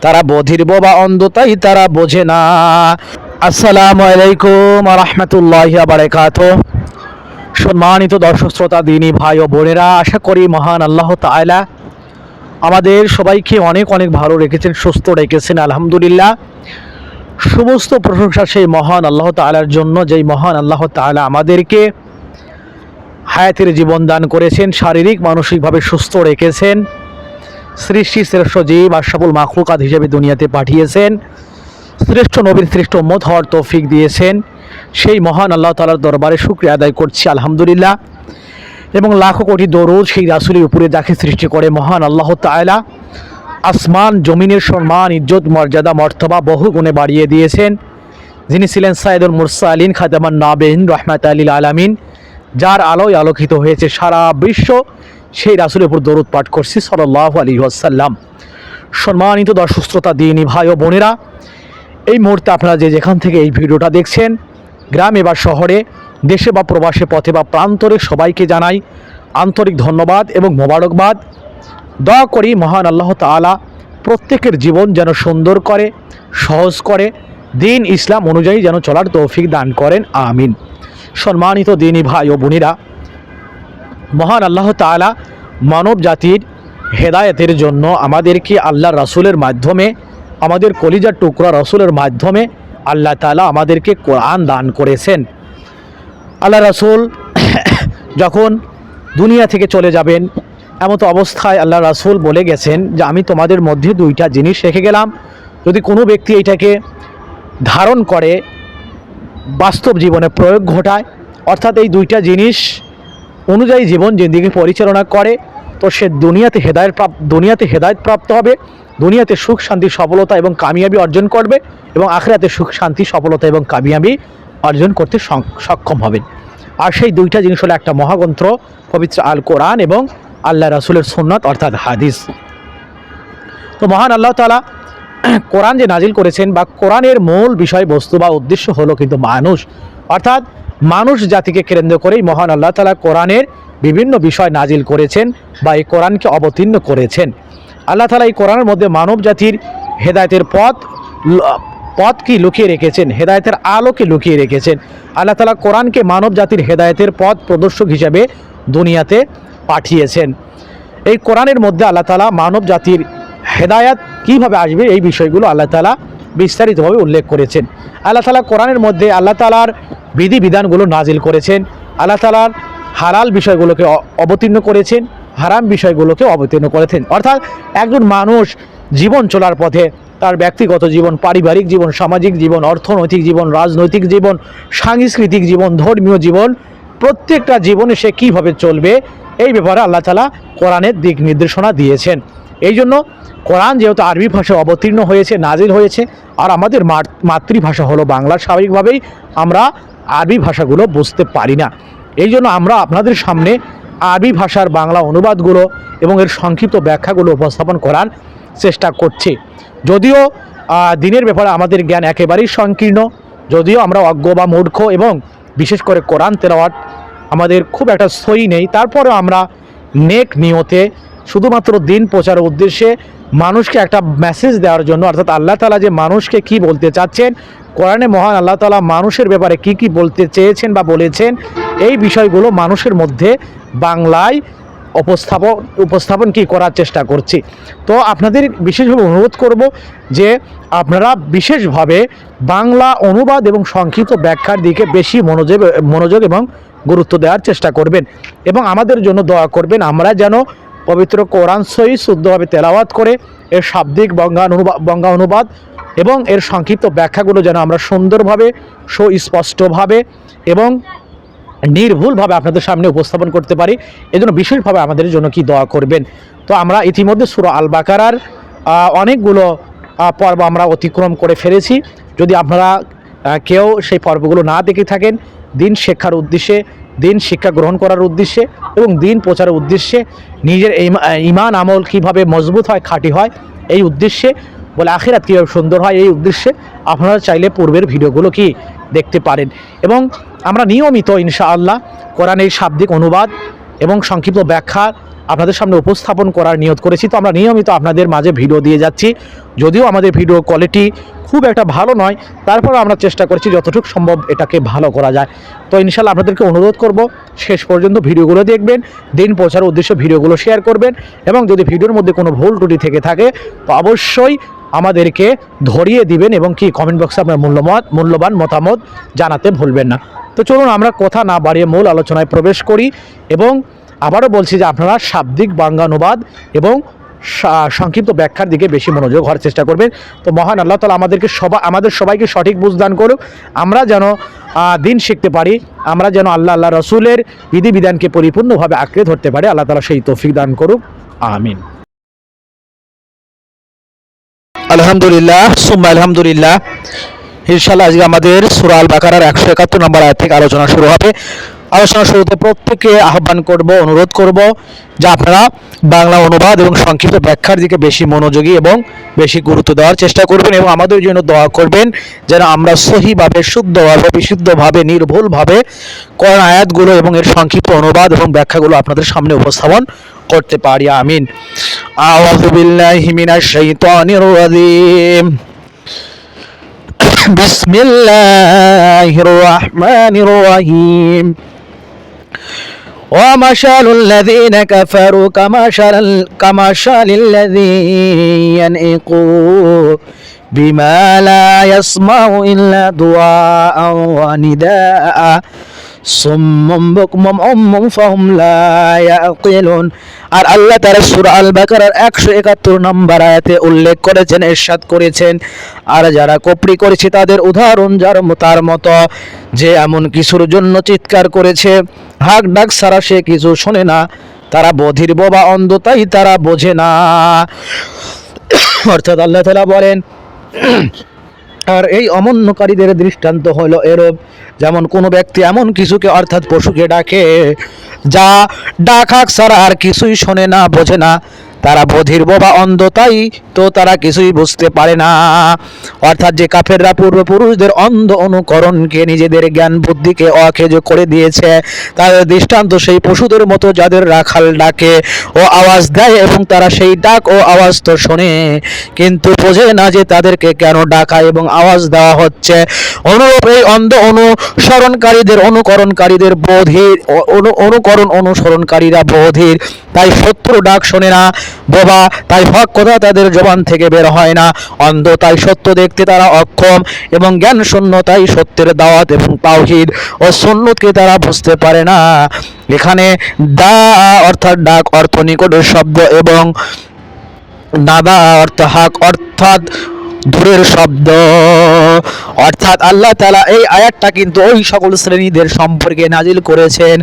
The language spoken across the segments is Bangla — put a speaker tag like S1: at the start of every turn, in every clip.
S1: তারা বধির বা অন্ধ, তাই তারা বোঝে না। আসসালামু আলাইকুম ওয়া রাহমাতুল্লাহি ওয়া বারাকাতুহু। সম্মানিত দর্শক শ্রোতা, দিনী ভাই ও বোনেরা, আশা করি মহান আল্লাহ তাআলা আমাদের সবাইকে অনেক অনেক ভালো রেখেছেন, সুস্থ রেখেছেন, আলহামদুলিল্লাহ। সমস্ত প্রশংসা সেই মহান আল্লাহ তাআলার জন্য, যেই মহান আল্লাহ তাআলা আমাদেরকে হায়াতের জীবন দান করেছেন, শারীরিক মানসিকভাবে সুস্থ রেখেছেন, সৃষ্টি শ্রেষ্ঠ জীব আশরাফুল মাখলুকাত হিসেবে দুনিয়াতে পাঠিয়েছেন, শ্রেষ্ঠ নবীর শ্রেষ্ঠ উম্মত হওয়ার তৌফিক দিয়েছেন। সেই মহান আল্লাহ তাআলার দরবারে শুকরিয়া আদায় করছি, আলহামদুলিল্লাহ। এবং লাখো কোটি দরুদ সেই রাসূলের উপরে, যাকে সৃষ্টি করে মহান আল্লাহ তাআলা আসমান জমিনের সম্মান, ইজ্জত, মর্যাদা, মর্তবা বহু গুণে বাড়িয়ে দিয়েছেন, যিনি ছিলেন সাইয়্যিদুল মুরসালিন, খাতামান নাবিয়িন, রাহমাতাল লিল আলামিন, যার আলোয় আলোকিত হয়েছে সারা বিশ্ব। সেই রাসূলের উপর দরুদ পাঠ করছি সাল্লাল্লাহু আলাইহি ওয়াসাল্লাম। সম্মানিত দর্শক শ্রোতা, দিনী ভাই ও বোনেরা, এই মুহূর্তে আপনারা যেখান থেকে এই ভিডিওটা দেখছেন, গ্রামে বা শহরে, দেশে বা প্রবাসে, পথে বা প্রান্তরে, সবাইকে জানাই আন্তরিক ধন্যবাদ এবং মোবারকবাদ। দয়া করি মহান আল্লাহ তাআলা প্রত্যেকের জীবন যেন সুন্দর করে, সহজ করে, দিন ইসলাম অনুযায়ী যেন চলার তৌফিক দান করেন, আমিন। সম্মানিত দিনী ভাই ও বোনেরা, মহান আল্লাহ তাআলা মানব জাতির হেদায়েতের জন্য আমাদেরকে আল্লাহর রাসূলের মাধ্যমে, আমাদের কলিজার টুকরা রাসূলের মাধ্যমে আল্লাহ তাআলা আমাদেরকে কোরআন দান করেছেন। আল্লাহ রাসূল যখন দুনিয়া থেকে চলে যাবেন, এমতো অবস্থায় আল্লাহ রাসূল বলে গেছেন যে আমি তোমাদের মধ্যে দুইটা জিনিস রেখে গেলাম, যদি কোনো ব্যক্তি এইটাকে ধারণ করে, বাস্তব জীবনে প্রয়োগ ঘটায়, অর্থাৎ এই দুইটা জিনিস অনুযায়ী জীবন জিন্দেগি পরিচালনা করে, তো সে দুনিয়াতে হেদায়েত প্রাপ্ত হবে, দুনিয়াতে সুখ শান্তি সফলতা এবং কামিয়াবি অর্জন করবে, এবং আখিরাতে সুখ শান্তি সফলতা এবং কামিয়াবি অর্জন করতে সক্ষম হবেন। আর সেই দুইটা জিনিস হলো একটা মহাগ্রন্থ পবিত্র আল কোরআন এবং আল্লাহ রাসূলের সুন্নাত অর্থাৎ হাদিস। তো মহান আল্লাহ তাআলা কোরআন যে নাজিল করেছেন, বা কোরআনের মূল বিষয়বস্তু বা উদ্দেশ্য হলো কিন্তু মানুষ, অর্থাৎ মানুষ জাতিকে কেন্দ্র করেই মহান আল্লাহ তাআলা কোরআনের বিভিন্ন বিষয় নাজিল করেছেন বা এই কোরআনকে অবতীর্ণ করেছেন। আল্লাহ তাআলা এই কোরআনের মধ্যে মানব জাতির হেদায়েতের পথ কি লুকিয়ে রেখেছেন, হেদায়েতের আলোকে লুকিয়ে রেখেছেন। আল্লাহ তাআলা কোরআনকে মানব জাতির হেদায়েতের পথ প্রদর্শক হিসাবে দুনিয়াতে পাঠিয়েছেন। এই কোরআনের মধ্যে আল্লাহ তাআলা মানব জাতির হেদায়েত কীভাবে আসবে এই বিষয়গুলো আল্লাহ তাআলা বিস্তারিতভাবে উল্লেখ করেছেন। আল্লাহ তাআলা কোরআনের মধ্যে আল্লাহ তাআলার বিধিবিধানগুলো নাজিল করেছেন, আল্লাহ তাআলার হালাল বিষয়গুলোকে অবতীর্ণ করেছেন, হারাম বিষয়গুলোকে অবতীর্ণ করেছেন। অর্থাৎ একজন মানুষ জীবন চলার পথে তার ব্যক্তিগত জীবন, পারিবারিক জীবন, সামাজিক জীবন, অর্থনৈতিক জীবন, রাজনৈতিক জীবন, সাংস্কৃতিক জীবন, ধর্মীয় জীবন, প্রত্যেকটা জীবনে সে কীভাবে চলবে এই ব্যাপারে আল্লাহ তাআলা কোরআনের দিক নির্দেশনা দিয়েছেন। এই জন্য কোরআন যেহেতু আরবি ভাষায় অবতীর্ণ হয়েছে, নাজিল হয়েছে, আর আমাদের মাতৃভাষা হলো বাংলা, স্বাভাবিকভাবেই আমরা আরবি ভাষাগুলো বুঝতে পারি না। এই জন্য আমরা আপনাদের সামনে আরবি ভাষার বাংলা অনুবাদগুলো এবং এর সংক্ষিপ্ত ব্যাখ্যাগুলো উপস্থাপন করার চেষ্টা করছি। যদিও দিনের ব্যাপারে আমাদের জ্ঞান একেবারেই সংকীর্ণ, যদিও আমরা অজ্ঞ বা মূর্খ, এবং বিশেষ করে কোরআন তেলাওয়াত আমাদের খুব একটা সই নেই, তারপরেও আমরা নেক নিয়তে শুধুমাত্র দিন প্রচারের উদ্দেশ্যে মানুষকে একটা মেসেজ দেওয়ার জন্য, অর্থাৎ আল্লাহ তাআলা যে মানুষকে কি বলতে চাচ্ছেন, কোরআনে মহান আল্লাহ তাআলা মানুষের ব্যাপারে কি কি বলতে চেয়েছেন বা বলেছেন, এই বিষয়গুলো মানুষের মধ্যে বাংলায় উপস্থাপন কি করার চেষ্টা করছি। তো আপনাদের বিশেষভাবে অনুরোধ করব যে আপনারা বিশেষভাবে বাংলা অনুবাদ এবং সংক্ষিপ্ত ব্যাখ্যার দিকে বেশি মনোযোগ এবং গুরুত্ব দেওয়ার চেষ্টা করবেন, এবং আমাদের জন্য দোয়া করবেন আমরা যেন পবিত্র কোরআন সহি শুদ্ধভাবে তেলাওয়াত করে এর শাব্দিক বঙ্গা অনুবাদ এবং এর সংক্ষিপ্ত ব্যাখ্যাগুলো যেন আমরা সুন্দরভাবে, সুস্পষ্টভাবে এবং নির্ভুলভাবে আপনাদের সামনে উপস্থাপন করতে পারি। এজন্য বিশেষভাবে আমাদের জন্য কি দোয়া করবেন। তো আমরা ইতিমধ্যে সূরা আল বাকারার অনেকগুলো পর্ব আমরা অতিক্রম করে ফেলেছি। যদি আপনারা কেউ সেই পর্বগুলো না দেখে থাকেন, দিন শিক্ষার উদ্দেশ্যে, দিন শিক্ষা গ্রহণ করার উদ্দেশ্যে এবং দিন প্রচারের উদ্দেশ্যে, নিজের ঈমান আমল কীভাবে মজবুত হয়, খাঁটি হয়, এই উদ্দেশ্যে, বলে আখিরাত কীভাবে সুন্দর হয়, এই উদ্দেশ্যে আপনারা চাইলে পূর্বের ভিডিওগুলো কি দেখতে পারেন। এবং আমরা নিয়মিত ইনশাআল্লাহ কোরআনের শাব্দিক অনুবাদ এবং সংক্ষিপ্ত ব্যাখ্যা আপনাদের সামনে উপস্থাপন করার নিয়ত করেছি। তো আমরা নিয়মিত আপনাদের মাঝে ভিডিও দিয়ে যাচ্ছি, যদিও আমাদের ভিডিও কোয়ালিটি খুব একটা ভালো নয়, তারপর আমরা চেষ্টা করছি যতটুকু সম্ভব এটাকে ভালো করা যায়। তো ইনশাল্লাহ আপনাদেরকে অনুরোধ করব শেষ পর্যন্ত ভিডিওগুলো দেখবেন, দিন পৌঁছার উদ্দেশ্যে ভিডিওগুলো শেয়ার করবেন, এবং যদি ভিডিওর মধ্যে কোনো ভুল ত্রুটি থেকে থাকে তো অবশ্যই আমাদেরকে ধরিয়ে দিবেন, এবং কি কমেন্ট বক্সে আপনার মূল্যবান মতামত জানাতে ভুলবেন না। তো চলুন আমরা কথা না বাড়িয়ে মূল আলোচনায় প্রবেশ করি, এবং আবারও বলছি যে আপনারা শাব্দিক বাঙ্গানুবাদ এবং সংক্ষিপ্ত ব্যাখ্যার দিকে বেশি মনোযোগ হওয়ার চেষ্টা করবেন। তো মহান আল্লাহ তাআলা আমাদের সবাইকে সঠিক বুঝদান করুক, আমরা যেন দিন শিখতে পারি, আমরা যেন আল্লাহ রসুলের বিধিবিধানকে পরিপূর্ণভাবে আঁকড়ে ধরতে পারি। আল্লাহ তাআলা সেই তৌফিক দান করুক, আমিন। আলহামদুলিল্লাহ সুম্মা আলহামদুলিল্লাহ। ইনশাআল্লাহ আজকে আমাদের সূরা আল বাকারার 171 নম্বর আয়াত থেকে আলোচনা শুরু হবে। আলোচনা শুরুতে প্রত্যেককে আহ্বান করব, অনুরোধ করব যে আপনারা বাংলা অনুবাদ এবং সংক্ষিপ্ত ব্যাখ্যার দিকে বেশি মনোযোগী এবং বেশি গুরুত্ব দেওয়ার চেষ্টা করবেন, এবং আমাদের জন্য দোয়া করবেন যেন আমরা সহিভাবে, শুদ্ধভাবে, বিশুদ্ধভাবে, নির্ভুলভাবে কোরআন আয়াতগুলো এবং এর সংক্ষিপ্ত অনুবাদ এবং ব্যাখ্যাগুলো আপনাদের সামনে উপস্থাপন করতে পারি, আমিন। আউযু বিল্লাহি মিনাশ শাইতানির রাজীম। বিসমিল্লাহির রাহমানির রহিম। ومثل الذين كفروا كمثل الذي ينعق بما لا يسمع إلا دعاء ونداء صم بكم عمي فهم لا يعقلون। আর আল্লাহ তাআলা সূরা আল বাকারার 171 নম্বর আয়াতে উল্লেখ করেছেন, ইরশাদ করেছেন, আর যারা কপরি করেছে তাদের উদাহরণ তার মতো, যে এমন কিছুর জন্য চিৎকার করেছে, হাক ডাক ছাড়া সে কিছু শোনে না, তারা বধির, বোবা, অন্ধ, তাই তারা বোঝে না। অর্থাৎ আল্লাহ তাআলা বলেন, আর এই অমান্যকারীদের দৃষ্টান্ত হলো এরূপ, যেমন কোনো ব্যক্তি এমন কিছুকে অর্থাৎ পশুকে ডাকে যা ডাক হাক ছাড়া আর কিছুই শোনে না, বোঝে না, তারা বধির, বোবা, অন্ধ, তাই তো তারা কিছুই বুঝতে পারে না। অর্থাৎ যে কাফেররা পূর্বপুরুষদের অন্ধ অনুকরণকে নিজেদের জ্ঞান বুদ্ধিকে অকেজো করে দিয়েছে, তাদের দৃষ্টান্ত সেই পশুদের মতো যাদের রাখাল ডাকে ও আওয়াজ দেয়, এবং তারা সেই ডাক ও আওয়াজ তো শোনে কিন্তু বোঝে না যে তাদেরকে কেন ডাকা এবং আওয়াজ দেওয়া হচ্ছে। অনুরূপ এই অন্ধ অনুসরণকারীদের অনুকরণকারীদের বধির, অনুসরণকারীরা বধির, তাই সত্য ডাক শোনে না, বোবা, তাই হক কথা তাদের জবান থেকে বের হয় না, অন্ধ, তাই সত্য দেখতে তারা অক্ষম, এবং জ্ঞান শূন্য, তাই সত্যের দাওয়াত এবং তাওহীদ ও সুন্নতকে তারা বুঝতে পারে না। এখানে দা অর্থাৎ ডাক অর্থ নিকটের শব্দ, এবং নাদা অর্থ হাক অর্থাৎ দূরের শব্দ। অর্থাৎ আল্লাহ তাআলা এই আয়াতটা কিন্তু ওই সকল শ্রেণীদের সম্পর্কে নাজিল করেছেন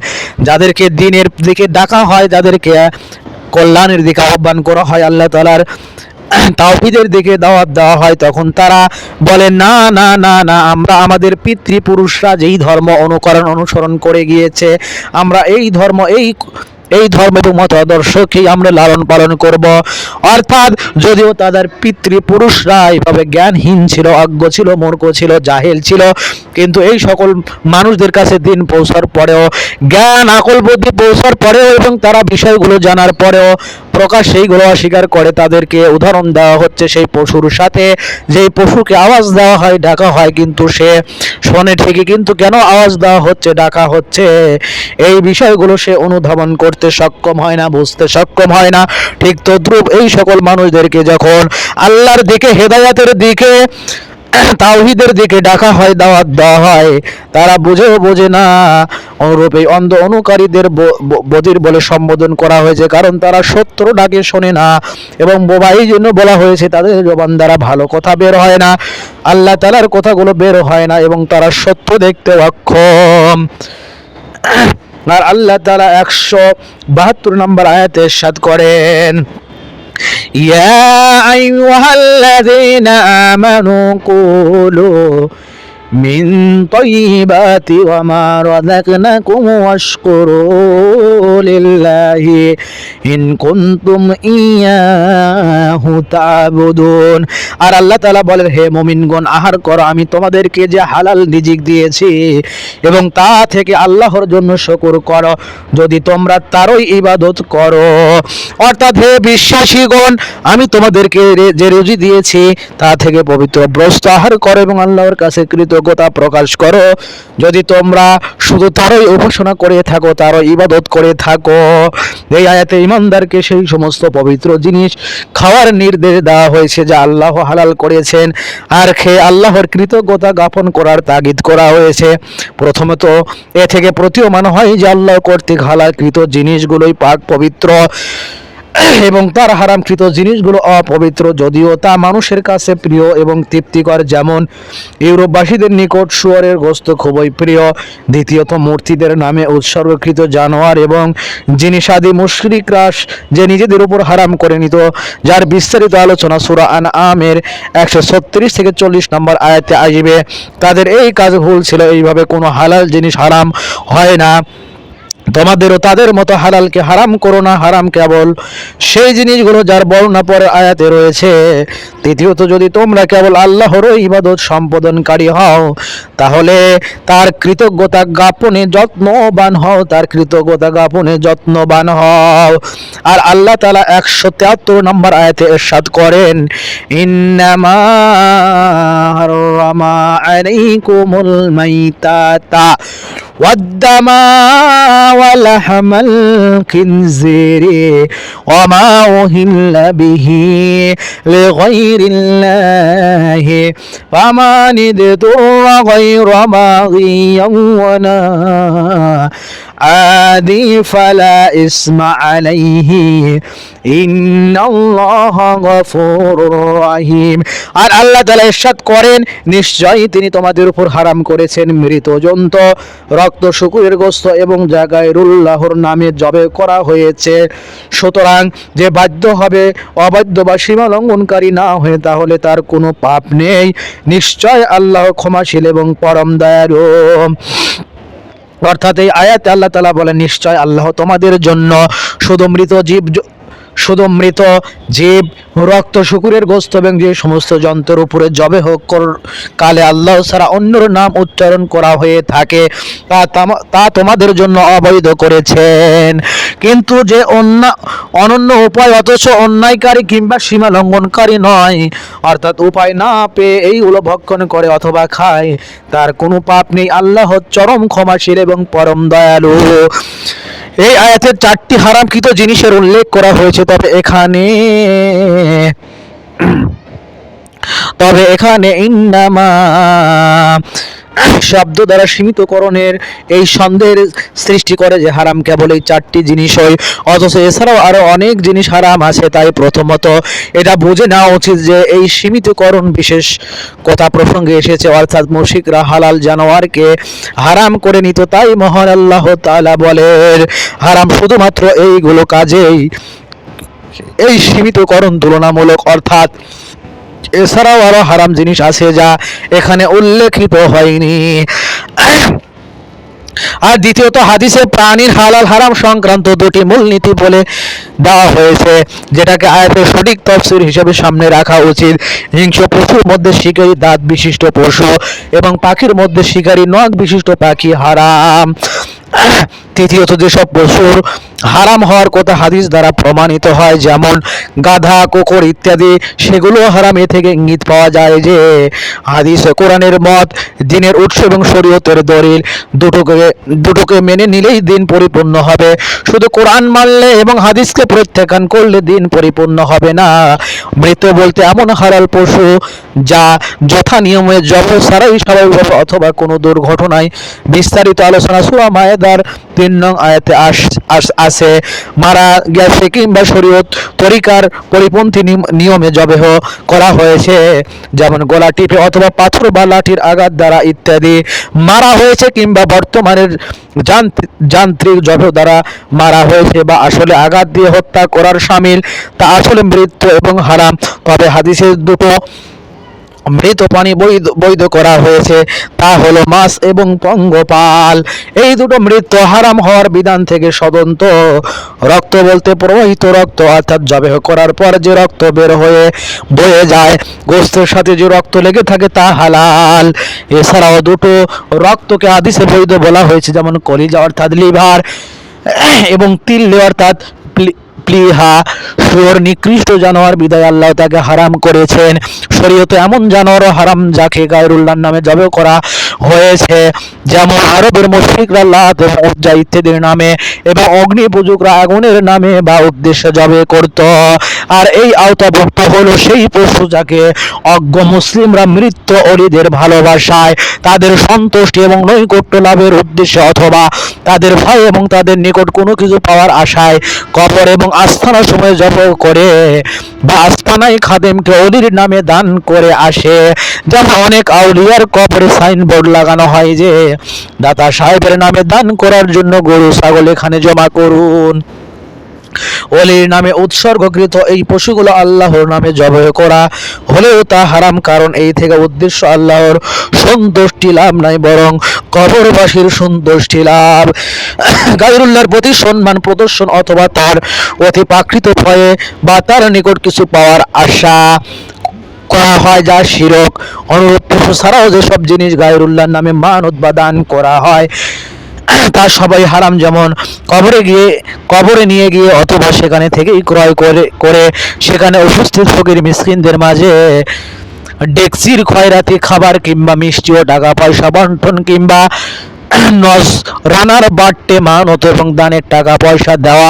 S1: যাদেরকে দ্বীনের দিকে ডাকা হয়, যাদেরকে কল্যাণের দিকে আহ্বান করা হয়, আল্লাহ তাআলার তাওহীদের দিকে দাওয়াত দেওয়া হয়, তখন তারা বলে না না না না, আমরা আমাদের পিতৃপুরুষরা যেই ধর্ম অনুসরণ করে গিয়েছে, আমরা এই ধর্ম এবং মতাদর্শকেই আমরা লালন পালন করব। অর্থাৎ যদিও তাদের পিতৃপুরুষরা এইভাবে জ্ঞানহীন ছিল, অজ্ঞ ছিল, মূর্খ ছিল, জাহেল ছিল, কিন্তু এই সকল মানুষদের কাছে দিন পৌঁছার পরেও, জ্ঞান আকল বুদ্ধি পৌঁছার পরেও, এবং তারা বিষয়গুলো জানার পরেও প্রকাশ সেইগুলো অস্বীকার করে, তাদেরকে উদাহরণ দেওয়া হচ্ছে সেই পশুর সাথে, যেই পশুকে আওয়াজ দেওয়া হয়, ডাকা হয়, কিন্তু সে শোনে ঠিকই, কিন্তু কেন আওয়াজ দেওয়া হচ্ছে, ডাকা হচ্ছে, এই বিষয়গুলো সে অনুধাবন করতে সক্ষম হয় না, বুঝতে সক্ষম হয় না। ঠিক তদ্রূপ এই সকল মানুষদেরকে যখন আল্লাহর দিকে, হেদায়েতের দিকে, তাওহীদের দিকে ডাকা হয়, দাওয়াত দেওয়া হয়, তারা বোঝে না। অনুরূপ এই অন্ধ অনুকারীদের বধির বলে সম্বোধন করা হয়েছে, কারণ তারা সত্য ডাকে শোনে না, এবং বোবা এই জন্য বলা হয়েছে তাদের জবান দ্বারা ভালো কথা বের হয় না, আল্লাহ তাআলার কথাগুলো বের হয় না, এবং তারা সত্য দেখতে অক্ষম। আর আল্লাহ তাআলা 172 নম্বর আয়াতে ইরশাদ করেন, ইয়া আইয়ুহাল্লাযীনা আমানু কুলু মিন তাইয়্যিবাতি ওয়া মা রাযাকনাকুম ওয়াশকুরু লিল্লাহি ইন কুনতুম ইয়াহু তা'বুদুন। আর আল্লাহ তাআলা বলেন, হে মুমিনগণ, আহার করো, আমি তোমাদেরকে যে হালাল রিজিক দিয়েছি এবং তা থেকে আল্লাহর জন্য শুকর করো, যদি তোমরা তারই ইবাদত করো। অর্থাৎ হে বিশ্বাসীগণ, আমি তোমাদেরকে যে রুজি দিয়েছি তা থেকে পবিত্র বস্তু আহার করো এবং আল্লাহর কাছে কৃতজ্ঞতা প্রকাশ করো। যদি তোমরা শুধু তারই উপাসনা করে থাকো, তারই ইবাদত করে থাকো। এই আয়াতে ইমানদারকে সেই সমস্ত পবিত্র জিনিস খাওয়ার নির্দেশ দেওয়া হয়েছে যা আল্লাহ হালাল করেছেন, আর খেয়ে আল্লাহর কৃতজ্ঞতা জ্ঞাপন করার তাগিদ করা হয়েছে। প্রথমত এ থেকে প্রতীয়মান হয় যে আল্লাহ কর্তৃক হালালকৃত জিনিসগুলোই পাক পবিত্র এবং তার হারামকৃত জিনিসগুলো অপবিত্র, যদিও তা মানুষের কাছে প্রিয় এবং তৃপ্তিকর। যেমন ইউরোপবাসীদের নিকট শুয়োরের গোশত খুবই প্রিয়। দ্বিতীয়ত মূর্তিদের নামে উৎসর্গকৃত জানোয়ার এবং জিনিসাদি মুশরিকরা যে নিজেদের উপর হারাম করে নিত, যার বিস্তারিত আলোচনা সূরা আনআমের 136 থেকে 40 নম্বর আয়াতে আসবে। তাদের এই কাজ ভুল ছিল। এইভাবে কোনো হালাল জিনিস হারাম হয় না। তোমাদেরও তাদের মতো হালালকে হারাম করো না, হারাম কেবল সেই জিনিসগুলো যার বর্ণনা পরে আয়াতে রয়েছে। তৃতীয়ত যদি তোমরা কেবল আল্লাহর ইবাদত সম্পাদনকারী হও, তাহলে তার কৃতজ্ঞতা জ্ঞাপনে যত্নবান হও, তার কৃতজ্ঞতা জ্ঞাপনে যত্নবান হও। আর আল্লাহ তাআলা 173 নম্বর আয়াতে ইরশাদ করেন, ইন্নামা হারামা আলাইকুমুল মাইতাতা ওয়াদ-দামা ولحم الخنزير وما أهل به لغير الله فمن اضطر غير باغ ولا عادي فلا إثم عليه إن الله غفور رحيم। আর আল্লাহ তাআলা ইরশাদ করেন, নিশ্চয়ই তিনি তোমাদের উপর হারাম করেছেন মৃত জন্তু, রক্ত, শুকুরের গোশত এবং জায়গায় আল্লাহর নামে জবে করা হয়েছে। সুতরাং যে বাধ্য হবে অবাধ্য বা সীমা লঙ্ঘনকারী না হয়ে, তাহলে তার কোনো পাপ নেই। নিশ্চয় আল্লাহ ক্ষমাশীল এবং পরম দয়ালু। অর্থাৎ এই আয়াতে আল্লাহ তাআলা বলেন, নিশ্চয় আল্লাহ তোমাদের জন্য শুধু মৃত জীব, রক্ত, শুকুরের গোশত এবং যে সমস্ত যন্ত্রের উপরে জবে হোক কালে আল্লাহ ছাড়া অন্যর নাম উচ্চারণ করা হয়ে থাকে তা তোমাদের জন্য অবৈধ করেছেন। কিন্তু যে অনন্য উপায় অথচ অন্যায়কারী কিংবা সীমা লঙ্ঘনকারী নয়, অর্থাৎ উপায় না পেয়ে এইগুলো ভক্ষণ করে অথবা খায়, তার কোনো পাপ নেই। আল্লাহ চরম ক্ষমাশীল এবং পরম দয়ালু। এই আয়াতের 4টি হারামকৃত জিনিসের উল্লেখ করা হয়েছে। তবে এখানে ইন্নামা শব্দ দ্বারা সীমিতকরণের এই সন্দেহের সৃষ্টি করে যে হারাম কেবল এই 4টি জিনিসই, অথচ এছাড়াও আরো অনেক জিনিস হারাম আছে। তাই প্রথমত এটা বুঝে নেওয়া উচিত যে এই সীমিতকরণ বিশেষ কথা প্রসঙ্গে এসেছে, অর্থাৎ মুশরিকরা হালাল জানোয়ারকে হারাম করে নিত। তাই মহান আল্লাহ তাআলা বলেন, হারাম শুধুমাত্র এইগুলো কাজেই। এই সীমিতকরণ তুলনামূলক, অর্থাৎ এছাড়াও আরো হারাম জিনিস আছে যা এখানে উল্লেখিত হয়নি। আর দ্বিতীয়ত হাদিসে প্রাণীর হালাল হারাম সংক্রান্ত 2টি মূলনীতি বলে দেওয়া হয়েছে, যেটাকে আয়াতের সঠিক তাফসীর হিসেবে সামনে রাখা উচিত। হিংস্র পশুর মধ্যে শিকারী দাঁত বিশিষ্ট পশু এবং পাখির মধ্যে শিকারী নখ বিশিষ্ট পাখি হারাম। তৃতীয়ত যেসব পশুর হারাম হওয়ার কথা হাদিস দ্বারা প্রমাণিত হয়, যেমন গাধা, কুকুর ইত্যাদি, সেগুলো হারাম। এ থেকে ইঙ্গিত পাওয়া যায় যে হাদিস ও কোরআনের মত, দ্বীনের উৎস এবং শরীয়তের দলিল দুটোকে মেনে নিলেই দ্বীন পরিপূর্ণ হবে। শুধু কোরআন মানলে এবং হাদিসকে প্রত্যাখ্যান করলে দ্বীন পরিপূর্ণ হবে না। মৃত বলতে এমন হালাল পশু যা যথা নিয়মে জব ছাড়াই স্বাভাবিকভাবে অথবা কোনো দুর্ঘটনায়, বিস্তারিত আলোচনা সূরা মায়েদার 3 নং আয়াতে আছে, মারা গেছে কিংবা শরীয়ত তরিকার পরিপন্থী নিয়মে জবেহ করা হয়েছে, যেমন গলা টিপে অথবা পাথর বা লাঠির আঘাত দ্বারা ইত্যাদি মারা হয়েছে, কিংবা বর্তমানের যান্ত্রিক জবেহ দ্বারা মারা হয়েছে বা আসলে আঘাত দিয়ে হত্যা করার শামিল, তা আসলে মৃত্যু এবং হারাম। তবে হাদিসের দুটো মৃত পানি বৈধ করা হয়েছে, তা হলো মাছ এবং পঙ্গপাল। এই দুটো মৃত্যু হারাম হওয়ার বিধান থেকে স্বতন্ত্র। রক্ত বলতে প্রবাহিত রক্ত, অর্থাৎ জবেহ করার পর যে রক্ত বের হয়ে বয়ে যায়, গোশতের সাথে যে রক্ত লেগে থাকে তা হালাল। এছাড়াও দুটো রক্তকে হাদিসে বৈধ বলা হয়েছে, যেমন কলিজা অর্থাৎ লিভার এবং তিল অর্থাৎ প্লীহা। শুয়োর নিকৃষ্ট জানোয়ার, বিদায় আল্লাহ তাকে হারাম করেছেন। শরীয়তে এমন জানোয়ারও হারাম যাকে গায়রুল্লাহর নামে জবে করা হয়েছে, যেমন আরবের মুশরিকরা লাত এবং উজ্জা ইত্যাদির নামে এবং অগ্নি পূজকরা আগুনের নামে বা উদ্দেশ্যে জবে করত। আর এই আওতাভুক্ত হলো সেই পশু যাকে অজ্ঞ মুসলিমরা মৃত অলিদের ভালোবাসায়, তাদের সন্তুষ্টি এবং নৈকট্য লাভের উদ্দেশ্যে অথবা তাদের ভয় এবং তাদের নিকট কোনো কিছু পাওয়ার আশায় কবর এবং আস্তানার সময় জব করে, বা আস্তানায় খাদেমকে অলির নামে দান করে আসে। যেমন অনেক আউলিয়ার কবরে সাইনবোর্ড লাগানো হয় যে দাতা সাহেবের নামে দান করার জন্য গরু ছাগল এখানে জমা করুন। অলির নামে উৎসর্গকৃত এই পশুগুলো আল্লাহর নামে জবাই করা হলেও তা হারাম, কারণ এই থেকে উদ্দেশ্য আল্লাহর সন্তুষ্টি লাভ নাই, বরং কবরবাসীর সন্তুষ্টি লাভ। গায়রুল্লাহর প্রতি সম্মান প্রদর্শন অথবা তার অতি প্রাকৃত ভয়ে বা তার নিকট কিছু পাওয়ার আশা করা হয়, যা শিরক। অনুরূপ পশু ছাড়াও যেসব জিনিস গায়রুল্লাহর নামে মানত বা দান করা হয় তা সবাই হারাম। যেমন কবরে নিয়ে গিয়ে অথবা সেখানে থেকেই ক্রয় করে সেখানে উপস্থিত ফকির মিসকিনদের মাঝে ডেকচির খয়রাতি খাবার কিংবা মিষ্টি ও টাকা পয়সা বন্টন, কিংবা রানার বাট্টে মানত এবং দানের টাকা পয়সা দেওয়া,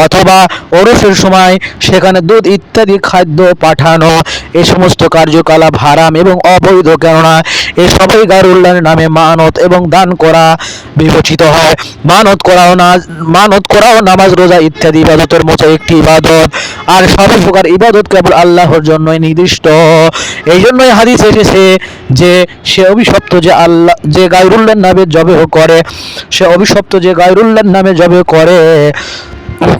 S1: অথবা ওরসের সময় সেখানে দুধ ইত্যাদি খাদ্য পাঠানো, এ সমস্ত কার্যকলাপ হারাম এবং অবৈধ, কেননা এসবই গায়রুল্লাহর নামে মানত এবং দান করা বিবেচিত হয়। মানত করাও নামাজ রোজা ইত্যাদি ইবাদতের মতো একটি ইবাদত, আর সব প্রকার ইবাদত কেবল আল্লাহর জন্যই নির্দিষ্ট। এই জন্যই হাদিস এসেছে যে সে অভিশপ্ত যে গায়রুল্লাহর নামে জবেহ করে, সে অভিশপ্ত যে গায়রুল্লাহর নামে জবেহ করে।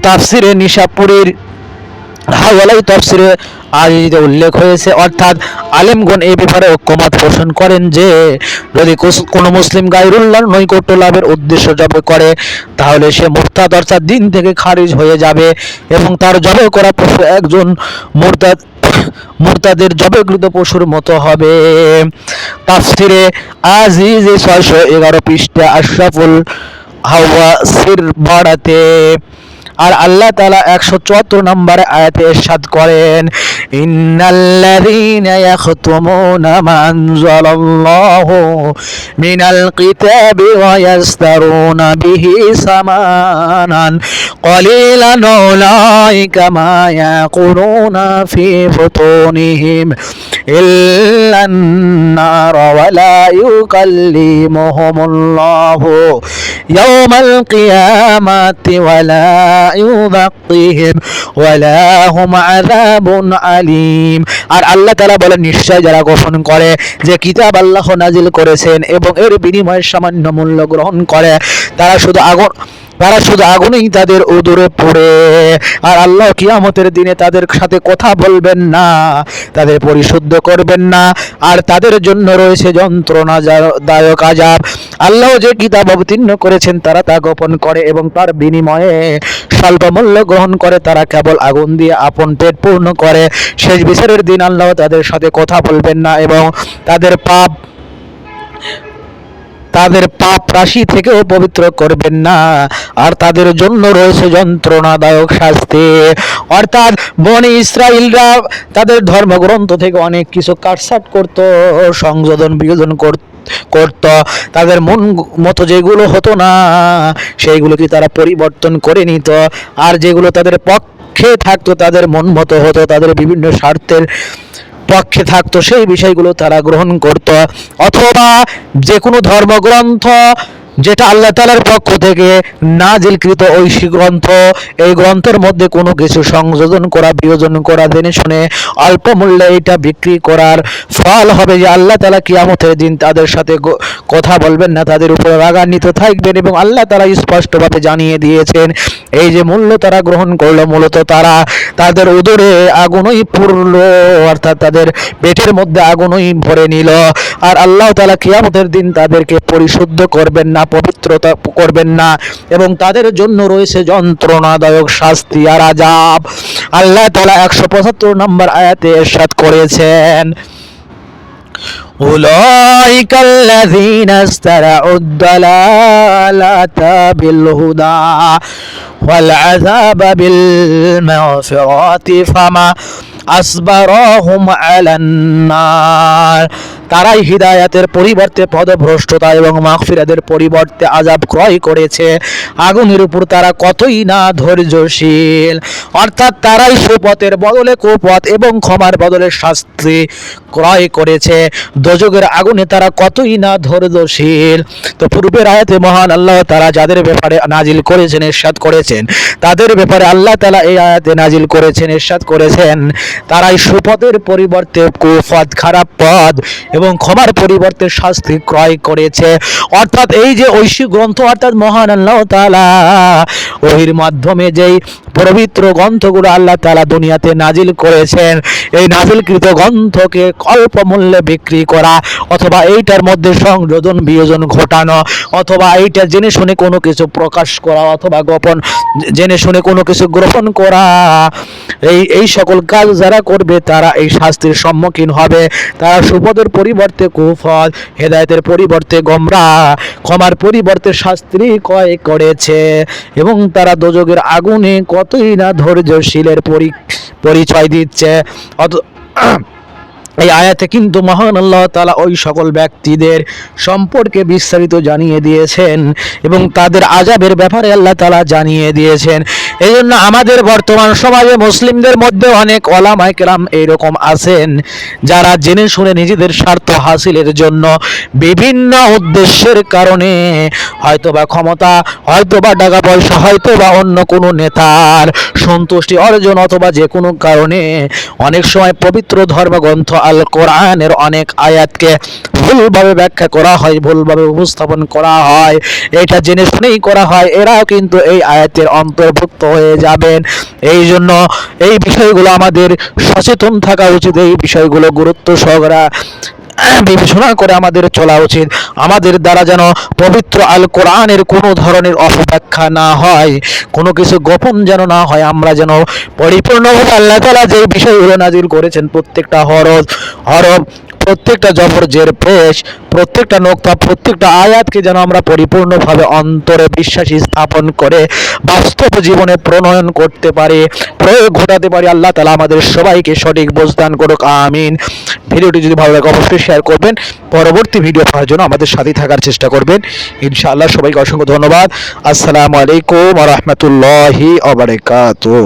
S1: তাফসিরে নিশাপুরীর হাওয়ালাই তফসিরে আজিজে উল্লেখ হয়েছে, অর্থাৎ আলেমগণ এই ব্যাপারে ঐক্যমত পোষণ করেন যে যদি কোনো মুসলিম গায়রুল্লাহর নৈকট্য লাভের উদ্দেশ্য জবে করে, তাহলে সে মুরতাদ অর্থাৎ দিন থেকে খারিজ হয়ে যাবে এবং তার জবে করা পশু একজন মুরতাদের জবেকৃত পশুর মতো হবে। তাফসিরে আজিজে 611 পৃষ্ঠা আশরাফুল হাওয়াসির বাড়াতে। আর আল্লাহ তাআলা 174 নম্বরে আয়াতে ইরশাদ করেন, ইন্নাল্লাযীনা ইয়াখতুমুনা মা আনজালাল্লাহু মিনাল কিতাবি ওয়া ইয়াশতারুনা বিহি সামানান ক্বালিলান উলাইকা মা ইয়াকুলুনা ফি বুতুনিহিম ইল্লান নার ওয়া লা ইউকাল্লিমুহুমুল্লাহু ইয়াওমাল কিয়ামাতি ওয়া লা ইউযাক্কিহিম ওয়া লা হুম আযাবুন আলীম। আর আল্লাহ তাআলা বলেন, নিশ্চয় যারা গোপন করে যে কিতাব আল্লাহ নাজিল করেছেন এবং এর বিনিময়ে সামান্য মূল্য গ্রহণ করে, তারা শুধু আগুনেই তাদের উদরে পড়ে। আর আল্লাহ কিয়ামতের দিনে তাদের সাথে কথা বলবেন না, তাদের পরিশুদ্ধ করবেন না, আর তাদের জন্য রয়েছে যন্ত্রণাদায়ক আযাব। আল্লাহ যে কিতাব অবতীর্ণ করেছেন তারা তা গোপন করে এবং তার বিনিময়ে স্বল্প মূল্য গ্রহণ করে, তারা কেবল আগুন দিয়ে আপন পেট পূর্ণ করে। শেষ বিচারের দিন আল্লাহ তাদের সাথে কথা বলবেন না এবং তাদের পাপ রাশি থেকেও পবিত্র করবেন না, আর তাদের জন্য রয়েছে যন্ত্রণাদায়ক শাস্তি। অর্থাৎ বনি ইসরাইলরা তাদের ধর্মগ্রন্থ থেকে অনেক কিছু কাটছাঁট করত, সংযোজন বিয়োজন করত, তাদের মন মতো যেগুলো হতো না সেইগুলোকে তারা পরিবর্তন করে নিত, আর যেগুলো তাদের পক্ষে থাকতো, তাদের মন মতো হতো, তাদের বিভিন্ন স্বার্থের পক্ষে থাকতো, সেই বিষয়গুলো তারা গ্রহণ করত। অথবা যে কোনো ধর্মগ্রন্থ যেটা আল্লাহ তাআলার পক্ষ থেকে নাজিলকৃত ঐশী গ্রন্থ। এই গ্রন্থের মধ্যে কোনো কিছু সংযোজন করা, বিয়োজন করা, জেনে শুনে অল্প মূল্যে এটা বিক্রি করার ফল হবে যে আল্লাহ তাআলা কিয়ামতের দিন তাদের সাথে কথা বলবেন না, তাদের উপর রাগান্বিত থাকবেন। এবং আল্লাহ তাআলা স্পষ্টভাবে জানিয়ে দিয়েছেন এই যে মূল্য তারা গ্রহণ করলো, মূলত তারা তাদের উদরে আগুনই পুরলো, অর্থাৎ তাদের পেটের মধ্যে আগুনই ভরে নিল। আর আল্লাহ তাআলা কিয়ামতের দিন তাদেরকে পরিশুদ্ধ করবেন না, পবিত্রতা করবেন না, এবং তাদের জন্য রয়েছে যন্ত্রণাদায়ক শাস্তি আর আযাব। আল্লাহ তাআলা 175 নম্বর আয়াতে ইরশাদ করেছেন, أولئك الذين استرعوا الضلالة بالهدى والعذاب بالمغفرة فما আসবারাহুম আলান নার। তারাই হিদায়াতের পরিবর্তে পদভ্রষ্টতা এবং মাগফিরাতের পরিবর্তে আযাব ক্রয় করেছে আগুনের উপর। তারা কতই না ধৈর্যশীল, অর্থাৎ তারাই সুপথের বদলে কুপথ এবং ক্ষমার বদলে শাস্তি ক্রয় করেছে দোজখের আগুনে। তারা কতই না ধৈর্যশীল। তো পূর্বের আয়াতে মহান আল্লাহ তাআলা যাদের ব্যাপারে নাজিল করেছেন, ইরশাদ করেছেন, তাদের ব্যাপারে আল্লাহ তাআলা এই আয়াতে নাজিল করেছেন, ইরশাদ করেছেন তারাই সুপথের পরিবর্তে কুপথ, খারাপ পথ এবং ক্ষমার পরিবর্তে শাস্তি ক্রয় করেছে। অর্থাৎ এই যে ঐশী গ্রন্থ, অর্থাৎ মহান আল্লাহ তাআলা ওহির মাধ্যমে যেই পবিত্র গ্রন্থগুলো আল্লাহ তাআলা দুনিয়াতে নাজিল করেছেন, এই নাজিলকৃত গ্রন্থকে অল্প মূল্যে বিক্রি করা, অথবা এইটার মধ্যে সংযোজন বিয়োজন ঘটানো, অথবা এইটা জেনে শুনে কোনো কিছু প্রকাশ করা, অথবা গোপন জেনে শুনে কোনো কিছু গ্রহণ করা, এই সকল কাজ যারা করবে তারা এই শাস্তির সম্মুখীন হবে। তারা সুপথের পরিবর্তে কুপথ, হেদায়েতের পরিবর্তে গোমরাহ, ক্ষমার পরিবর্তে শাস্তি ক্রয় করেছে এবং তারা দোজখের আগুনে কতই না ধৈর্যশীলের পরিচয় দিচ্ছে। এই আয়াতে কিন্তু মহান আল্লাহ তাআলা ওই সকল ব্যক্তিদের সম্পর্কে বিস্তারিত জানিয়ে দিয়েছেন এবং তাদের আযাবের ব্যাপারে আল্লাহ তাআলা জানিয়ে দিয়েছেন। এই জন্য আমাদের বর্তমান সমাজে মুসলিমদের মধ্যে অনেক ওলামায়ে কেরাম এরকম আছেন যারা জেনে শুনে নিজেদের স্বার্থ হাসিলের জন্য বিভিন্ন উদ্দেশ্যের কারণে, হয়তোবা ক্ষমতা, হয়তোবা টাকা পয়সা, হয়তোবা অন্য কোনো নেতার সন্তুষ্টি অর্জন, অথবা যে কোনো কারণে অনেক সময় পবিত্র ধর্মগ্রন্থ আল কোরআনের অনেক আয়াতকে ভুলভাবে ব্যাখ্যা করা হয়, ভুলভাবে উপস্থাপন করা হয়। এটা জেনে শুনেই করা হয়। এরাও কিন্তু এই আয়াতের অন্তর্ভুক্ত হয়ে যাবেন। এই জন্য এই বিষয়গুলো আমাদের সচেতন থাকা উচিত, এই বিষয়গুলো গুরুত্ব সহকারে বিবেচনা করে আমাদের চলা উচিত। আমাদের দ্বারা যেন পবিত্র আল কোরআনের কোনো ধরনের অপব্যাখ্যা না হয়, কোনো কিছু গোপন যেন না হয়। আমরা যেন পরিপূর্ণভাবে আল্লাহ তাআলা যে বিষয়গুলো নাজিল করেছেন, প্রত্যেকটা হরফ, প্রত্যেকটা জবর জের পেশ, প্রত্যেকটা নোক্তা, প্রত্যেকটা আয়াতকে যেন আমরা পরিপূর্ণভাবে অন্তরে বিশ্বাসী স্থাপন করে বাস্তব জীবনে প্রণয়ন করতে পারি, প্রয়োগ ঘটাতে পারি। আল্লাহ তাআলা আমাদের সবাইকে সঠিক বোঝ দান করুক, আমিন। ভিডিওটি যদি ভালো লাগে অবশ্যই শেয়ার করবেন। পরবর্তী ভিডিও পাওয়ার জন্য আমাদের সাথে থাকার চেষ্টা করবেন ইনশাআল্লাহ। সবাইকে অসংখ্য ধন্যবাদ। আসসালামু আলাইকুম ওয়া রাহমাতুল্লাহি ওয়া বারাকাতুহু।